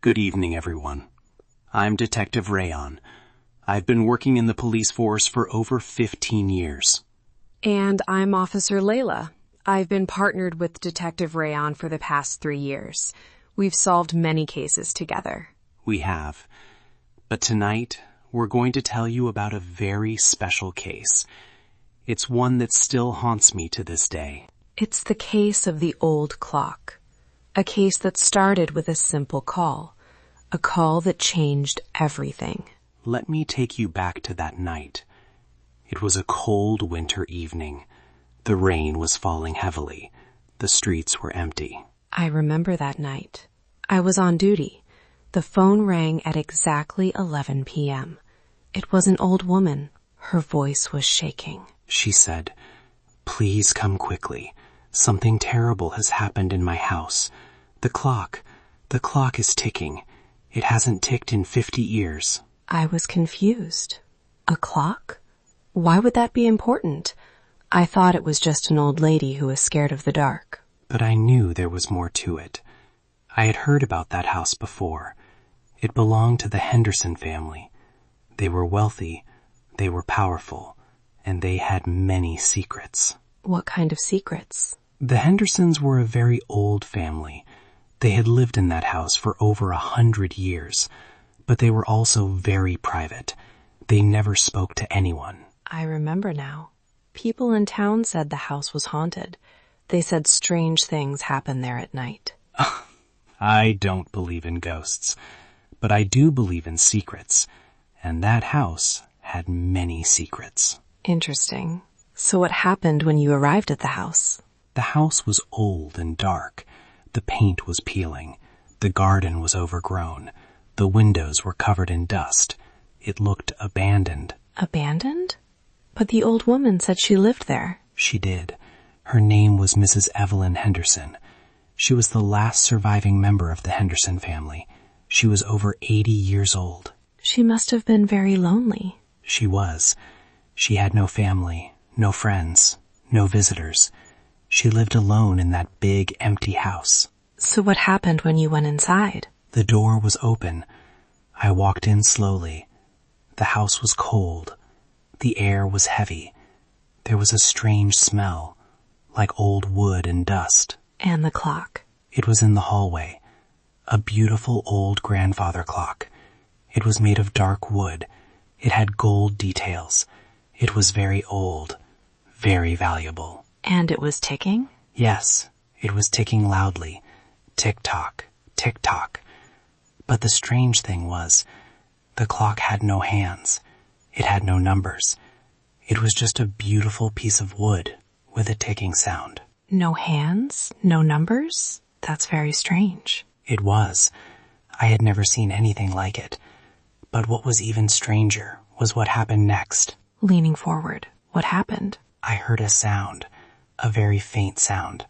Good evening, everyone. I'm Detective Rayon. I've been working in the police force for over 15 years. And I'm Officer Layla. I've been partnered with Detective Rayon for the past 3 years. We've solved many cases together. We have. But tonight, we're going to tell you about a very special case. It's one that still haunts me to this day. It's the case of the old clock. A case that started with a simple call. A call that changed everything. Let me take you back to that night. It was a cold winter evening. The rain was falling heavily. The streets were empty. I remember that night. I was on duty. The phone rang at exactly 11 p.m. It was an old woman. Her voice was shaking. She said, "Please come quickly. Something terrible has happened in my house. The clock is ticking. It hasn't ticked in 50 years. I was confused. A clock? Why would that be important? I thought it was just an old lady who was scared of the dark. But I knew there was more to it. I had heard about that house before. It belonged to the Henderson family. They were wealthy, they were powerful, and they had many secrets. What kind of secrets? The Hendersons were a very old family. They had lived in that house for over 100 years, but they were also very private. They never spoke to anyone. I remember now. People in town said the house was haunted. They said strange things happened there at night. I don't believe in ghosts, but I do believe in secrets, and that house had many secrets. Interesting. So what happened when you arrived at the house? The house was old and dark. The paint was peeling. The garden was overgrown. The windows were covered in dust. It looked abandoned. Abandoned? But the old woman said she lived there. She did. Her name was Mrs. Evelyn Henderson. She was the last surviving member of the Henderson family. She was over 80 years old. She must have been very lonely. She was. She had no family, no friends, no visitors. She lived alone in that big, empty house. So what happened when you went inside? The door was open. I walked in slowly. The house was cold. The air was heavy. There was a strange smell, like old wood and dust. And the clock? It was in the hallway. A beautiful old grandfather clock. It was made of dark wood. It had gold details. It was very old, very valuable. And it was ticking? Yes, it was ticking loudly. Tick-tock, tick-tock. But the strange thing was, the clock had no hands. It had no numbers. It was just a beautiful piece of wood with a ticking sound. No hands? No numbers? That's very strange. It was. I had never seen anything like it. But what was even stranger was what happened next. Leaning forward, what happened? I heard a sound, a very faint sound.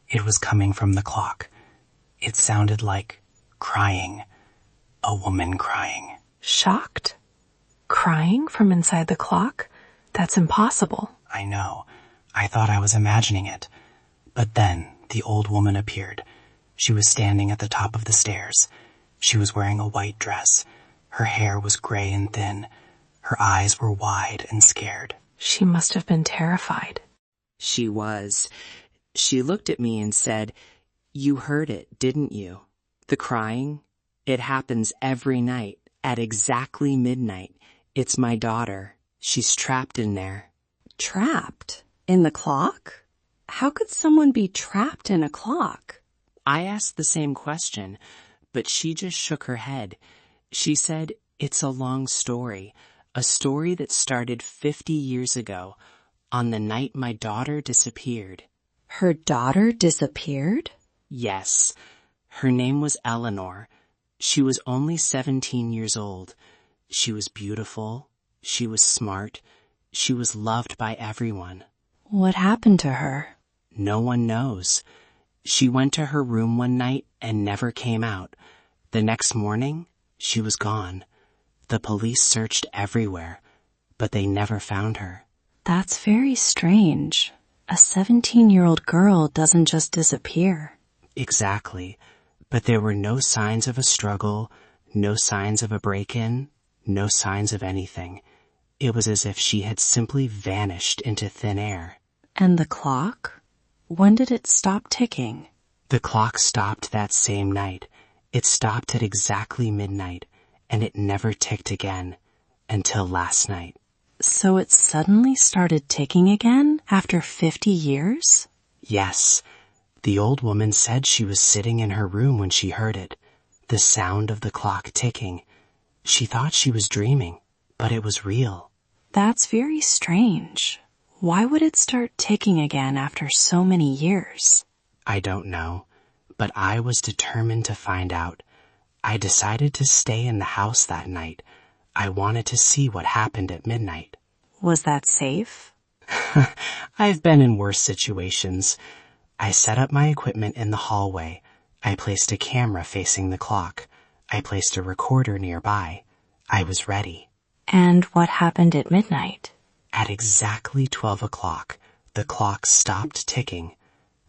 It was coming from the clock. It sounded like crying. A woman crying. Shocked? Crying from inside the clock? That's impossible. I know. I thought I was imagining it. But then the old woman appeared. She was standing at the top of the stairs. She was wearing a white dress. Her hair was gray and thin. Her eyes were wide and scared. She must have been terrified. She was. She looked at me and said, "You heard it, didn't you? The crying? It happens every night at exactly midnight. It's my daughter. She's trapped in there." Trapped? In the clock? How could someone be trapped in a clock? I asked the same question, but she just shook her head. She said, "It's a long story, a story that started 50 years ago, on the night my daughter disappeared." Her daughter disappeared? Yes. Her name was Eleanor. She was only 17 years old. She was beautiful. She was smart. She was loved by everyone. What happened to her? No one knows. She went to her room one night and never came out. The next morning, she was gone. The police searched everywhere, but they never found her. That's very strange. A 17-year-old girl doesn't just disappear. Exactly. But there were no signs of a struggle, no signs of a break-in, no signs of anything. It was as if she had simply vanished into thin air. And the clock? When did it stop ticking? The clock stopped that same night. It stopped at exactly midnight, and it never ticked again until last night. So it suddenly started ticking again after 50 years? Yes. The old woman said she was sitting in her room when she heard it, the sound of the clock ticking. She thought she was dreaming, but it was real. That's very strange. Why would it start ticking again after so many years? I don't know, but I was determined to find out. I decided to stay in the house that night. I wanted to see what happened at midnight. Was that safe? I've been in worse situations. I set up my equipment in the hallway. I placed a camera facing the clock. I placed a recorder nearby. I was ready. And what happened at midnight? At exactly 12 o'clock, the clock stopped ticking.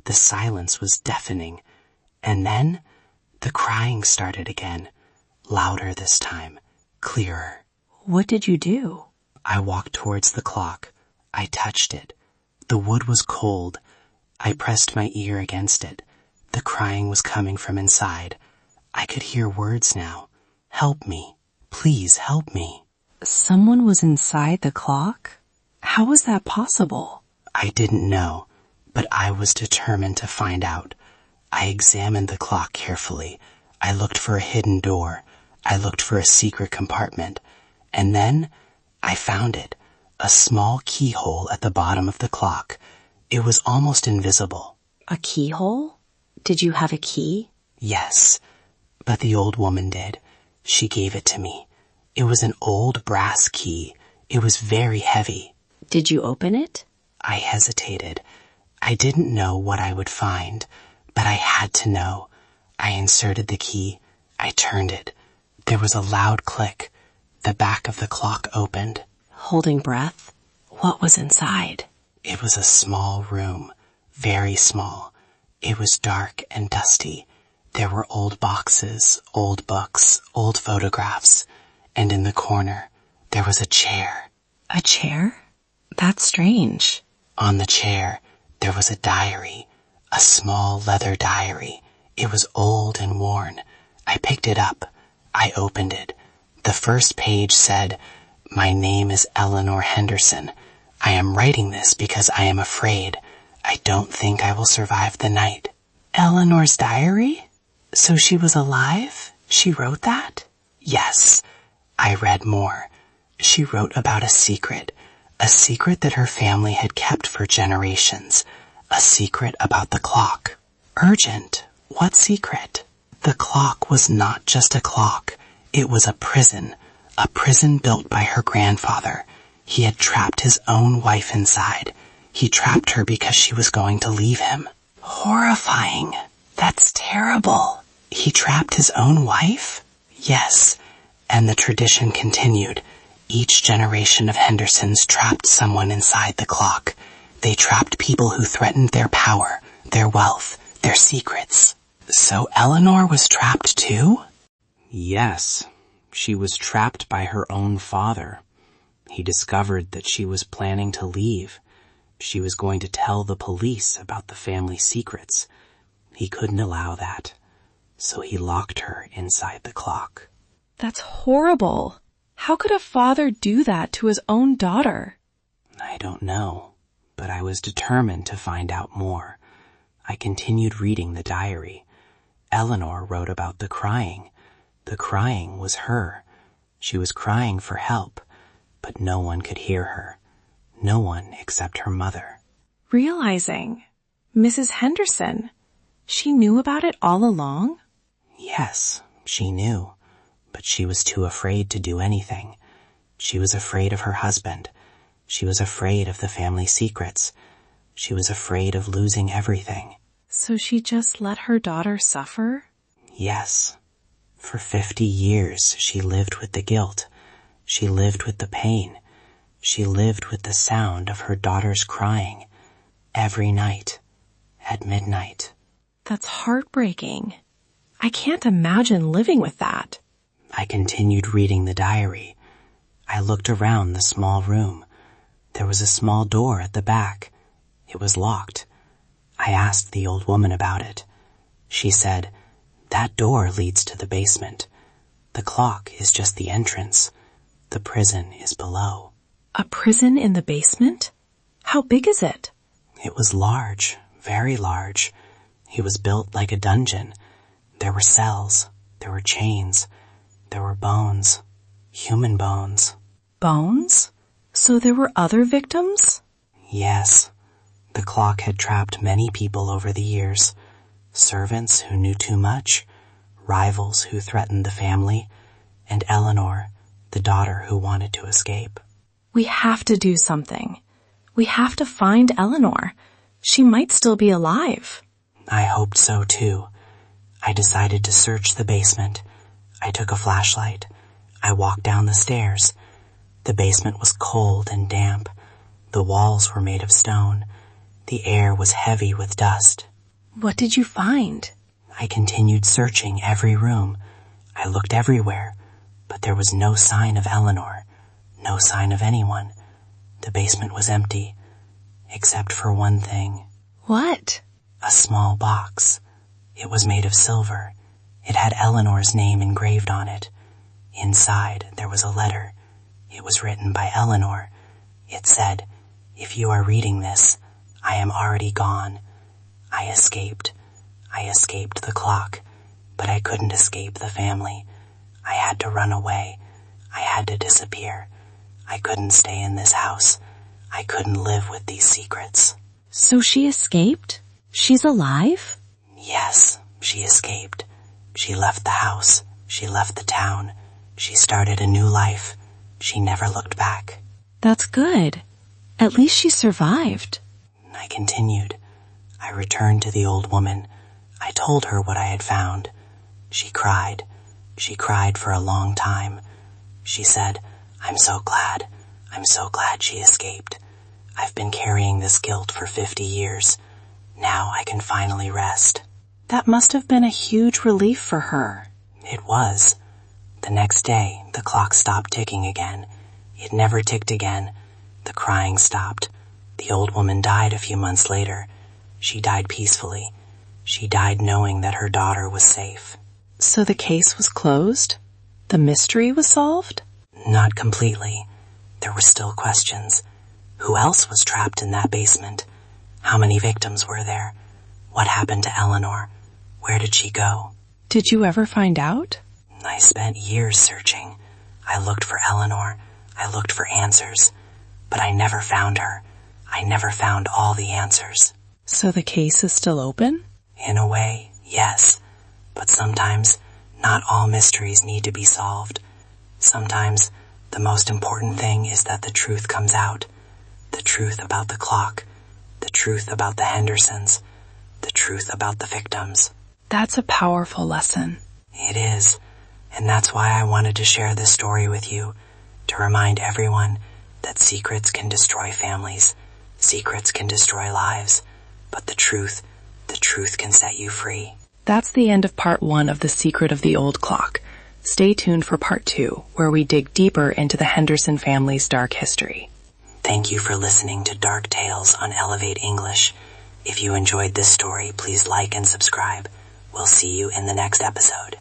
The silence was deafening. And then the crying started again, louder this time, clearer. What did you do? I walked towards the clock. I touched it. The wood was cold. I pressed my ear against it. The crying was coming from inside. I could hear words now. Help me. Please help me. Someone was inside the clock? How was that possible? I didn't know, but I was determined to find out. I examined the clock carefully. I looked for a hidden door. I looked for a secret compartment. And then I found it, a small keyhole at the bottom of the clock. It was almost invisible. A keyhole? Did you have a key? Yes, but the old woman did. She gave it to me. It was an old brass key. It was very heavy. Did you open it? I hesitated. I didn't know what I would find, but I had to know. I inserted the key. I turned it. There was a loud click. The back of the clock opened. Holding breath, what was inside? It was a small room, very small. It was dark and dusty. There were old boxes, old books, old photographs, and in the corner, there was a chair. A chair? That's strange. On the chair, there was a diary, a small leather diary. It was old and worn. I picked it up. I opened it. The first page said, "My name is Eleanor Henderson. I am writing this because I am afraid. I don't think I will survive the night." Eleanor's diary? So she was alive? She wrote that? Yes. I read more. She wrote about a secret that her family had kept for generations, a secret about the clock. Urgent. What secret? The clock was not just a clock. It was a prison built by her grandfather. He had trapped his own wife inside. He trapped her because she was going to leave him. Horrifying. That's terrible. He trapped his own wife? Yes. And the tradition continued. Each generation of Hendersons trapped someone inside the clock. They trapped people who threatened their power, their wealth, their secrets. So Eleanor was trapped too? Yes. She was trapped by her own father. He discovered that she was planning to leave. She was going to tell the police about the family secrets. He couldn't allow that, so he locked her inside the clock. That's horrible. How could a father do that to his own daughter? I don't know, but I was determined to find out more. I continued reading the diary. Eleanor wrote about the crying. The crying was her. She was crying for help, but no one could hear her. No one except her mother. Realizing, Mrs. Henderson, she knew about it all along? Yes, she knew, but she was too afraid to do anything. She was afraid of her husband. She was afraid of the family secrets. She was afraid of losing everything. So she just let her daughter suffer? Yes. For 50 years, she lived with the guilt. She lived with the pain. She lived with the sound of her daughter's crying every night at midnight. That's heartbreaking. I can't imagine living with that. I continued reading the diary. I looked around the small room. There was a small door at the back. It was locked. I asked the old woman about it. She said, "That door leads to the basement. The clock is just the entrance. The prison is below." A prison in the basement? How big is it? It was large, very large. It was built like a dungeon. There were cells. There were chains. There were bones. Human bones. Bones? So there were other victims? Yes. The clock had trapped many people over the years. Servants who knew too much, rivals who threatened the family, and Eleanor, the daughter who wanted to escape. We have to do something. We have to find Eleanor. She might still be alive. I hoped so too. I decided to search the basement. I took a flashlight. I walked down the stairs. The basement was cold and damp. The walls were made of stone. The air was heavy with dust. What did you find? I continued searching every room. I looked everywhere, but there was no sign of Eleanor, no sign of anyone. The basement was empty, except for one thing. What? A small box. It was made of silver. It had Eleanor's name engraved on it. Inside, there was a letter. It was written by Eleanor. It said, "If you are reading this, I am already gone. I escaped. I escaped the clock, but I couldn't escape the family. I had to run away. I had to disappear. I couldn't stay in this house. I couldn't live with these secrets." So she escaped? She's alive? Yes, she escaped. She left the house. She left the town. She started a new life. She never looked back. That's good. At least she survived. I continued. I returned to the old woman. I told her what I had found. She cried. She cried for a long time. She said, "I'm so glad. I'm so glad she escaped. I've been carrying this guilt for 50 years. Now I can finally rest." That must have been a huge relief for her. It was. The next day, the clock stopped ticking again. It never ticked again. The crying stopped. The old woman died a few months later. She died peacefully. She died knowing that her daughter was safe. So the case was closed? The mystery was solved? Not completely. There were still questions. Who else was trapped in that basement? How many victims were there? What happened to Eleanor? Where did she go? Did you ever find out? I spent years searching. I looked for Eleanor. I looked for answers. But I never found her. I never found all the answers. So the case is still open? In a way, yes. But sometimes, not all mysteries need to be solved. Sometimes, the most important thing is that the truth comes out. The truth about the clock. The truth about the Hendersons. The truth about the victims. That's a powerful lesson. It is. And that's why I wanted to share this story with you. To remind everyone that secrets can destroy families. Secrets can destroy lives. But the truth can set you free. That's the end of part 1 of The Secret of the Old Clock. Stay tuned for part 2, where we dig deeper into the Henderson family's dark history. Thank you for listening to Dark Tales on Elevate English. If you enjoyed this story, please like and subscribe. We'll see you in the next episode.